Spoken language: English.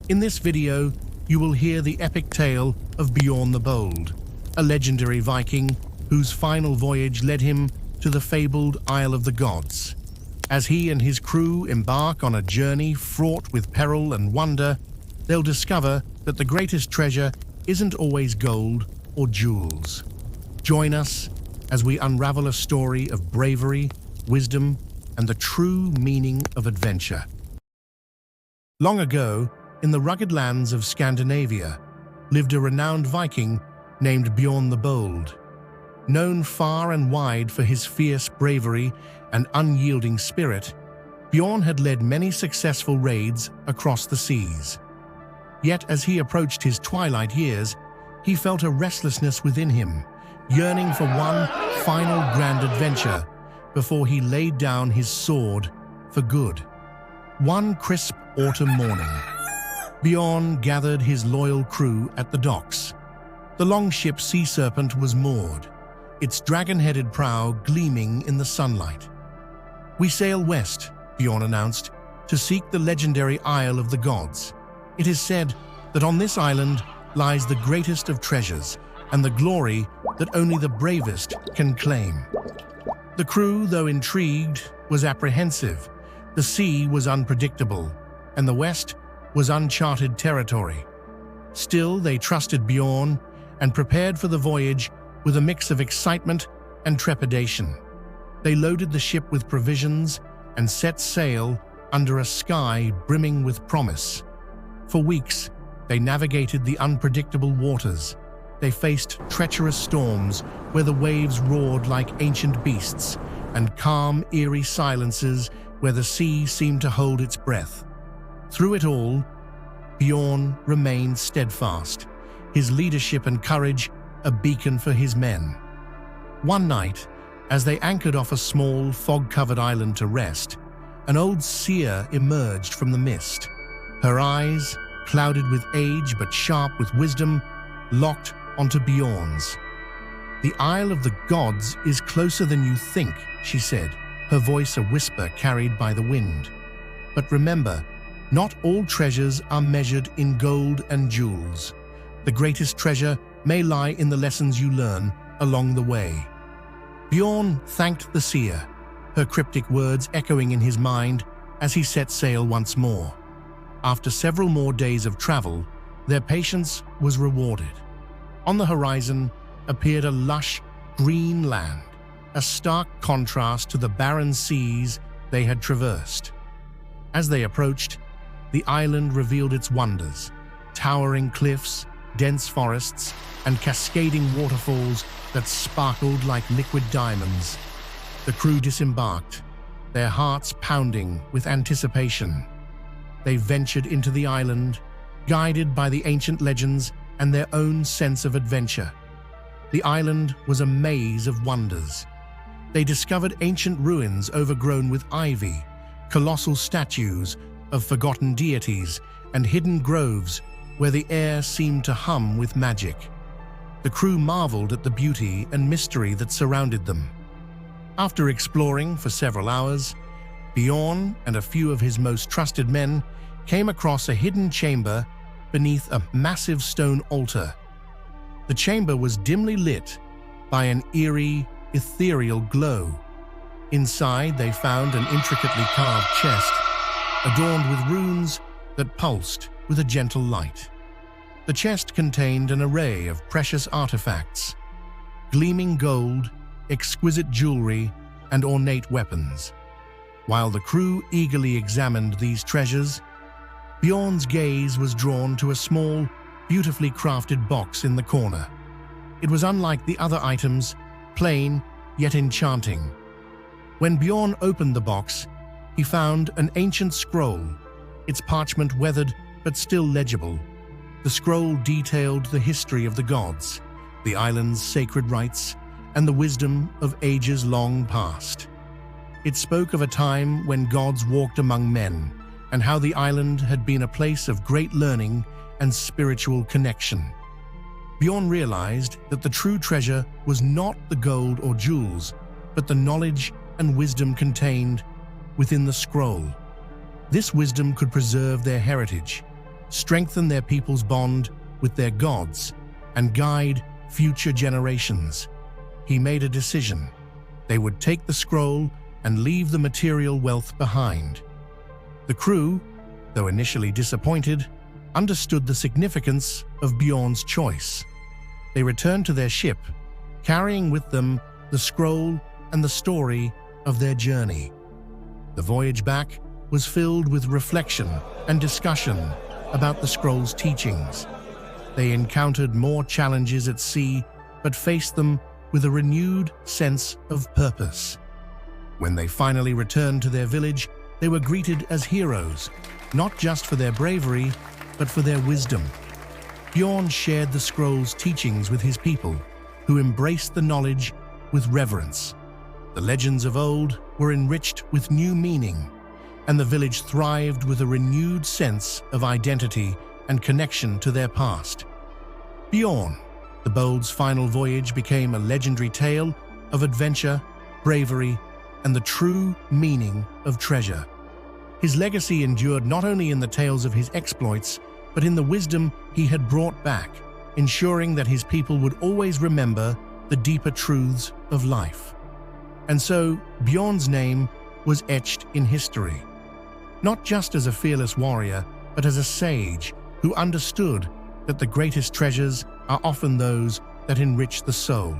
In this video, you will hear the epic tale of Bjorn the Bold, a legendary Viking whose final voyage led him to the fabled Isle of the Gods. As he and his crew embark on a journey fraught with peril and wonder, they'll discover that the greatest treasure isn't always gold or jewels. Join us as we unravel a story of bravery, wisdom, and the true meaning of adventure. Long ago, in the rugged lands of Scandinavia, lived a renowned Viking named Bjorn the Bold. Known far and wide for his fierce bravery and unyielding spirit, Bjorn had led many successful raids across the seas. Yet as he approached his twilight years, he felt a restlessness within him, yearning for one final grand adventure before he laid down his sword for good. One crisp autumn morning, Bjorn gathered his loyal crew at the docks. The longship Sea Serpent was moored, its dragon-headed prow gleaming in the sunlight. "We sail west," Bjorn announced, "to seek the legendary Isle of the Gods. It is said that on this island lies the greatest of treasures and the glory that only the bravest can claim." The crew, though intrigued, was apprehensive. The sea was unpredictable, and the west was uncharted territory. Still, they trusted Bjorn and prepared for the voyage with a mix of excitement and trepidation. They loaded the ship with provisions and set sail under a sky brimming with promise. For weeks, they navigated the unpredictable waters. They faced treacherous storms where the waves roared like ancient beasts, and calm, eerie silences where the sea seemed to hold its breath. Through it all, Bjorn remained steadfast, his leadership and courage a beacon for his men. One night, as they anchored off a small, fog-covered island to rest, an old seer emerged from the mist. Her eyes, clouded with age but sharp with wisdom, locked onto Bjorn's. "The Isle of the Gods is closer than you think," she said, her voice a whisper carried by the wind. "But remember, not all treasures are measured in gold and jewels. The greatest treasure may lie in the lessons you learn along the way." Bjorn thanked the seer, her cryptic words echoing in his mind as he set sail once more. After several more days of travel, their patience was rewarded. On the horizon appeared a lush, green land, a stark contrast to the barren seas they had traversed. As they approached, the island revealed its wonders: towering cliffs, dense forests, and cascading waterfalls that sparkled like liquid diamonds. The crew disembarked, their hearts pounding with anticipation. They ventured into the island, guided by the ancient legends and their own sense of adventure. The island was a maze of wonders. They discovered ancient ruins overgrown with ivy, colossal statues of forgotten deities, and hidden groves where the air seemed to hum with magic. The crew marveled at the beauty and mystery that surrounded them. After exploring for several hours, Bjorn and a few of his most trusted men came across a hidden chamber beneath a massive stone altar. The chamber was dimly lit by an eerie, ethereal glow. Inside, they found an intricately carved chest, adorned with runes that pulsed with a gentle light. The chest contained an array of precious artifacts: gleaming gold, exquisite jewelry, and ornate weapons. While the crew eagerly examined these treasures, Bjorn's gaze was drawn to a small, beautifully crafted box in the corner. It was unlike the other items, plain yet enchanting. When Bjorn opened the box, he found an ancient scroll, its parchment weathered but still legible. The scroll detailed the history of the gods, the island's sacred rites, and the wisdom of ages long past. It spoke of a time when gods walked among men, and how the island had been a place of great learning and spiritual connection. Bjorn realized that the true treasure was not the gold or jewels, but the knowledge and wisdom contained within the scroll. This wisdom could preserve their heritage, strengthen their people's bond with their gods, and guide future generations. He made a decision. They would take the scroll and leave the material wealth behind. The crew, though initially disappointed, understood the significance of Bjorn's choice. They returned to their ship, carrying with them the scroll and the story of their journey. The voyage back was filled with reflection and discussion about the scroll's teachings. They encountered more challenges at sea, but faced them with a renewed sense of purpose. When they finally returned to their village, they were greeted as heroes, not just for their bravery, but for their wisdom. Bjorn shared the scroll's teachings with his people, who embraced the knowledge with reverence. The legends of old were enriched with new meaning, and the village thrived with a renewed sense of identity and connection to their past. Bjorn the Bold's final voyage became a legendary tale of adventure, bravery, and the true meaning of treasure. His legacy endured not only in the tales of his exploits, but in the wisdom he had brought back, ensuring that his people would always remember the deeper truths of life. And so, Bjorn's name was etched in history, not just as a fearless warrior, but as a sage who understood that the greatest treasures are often those that enrich the soul.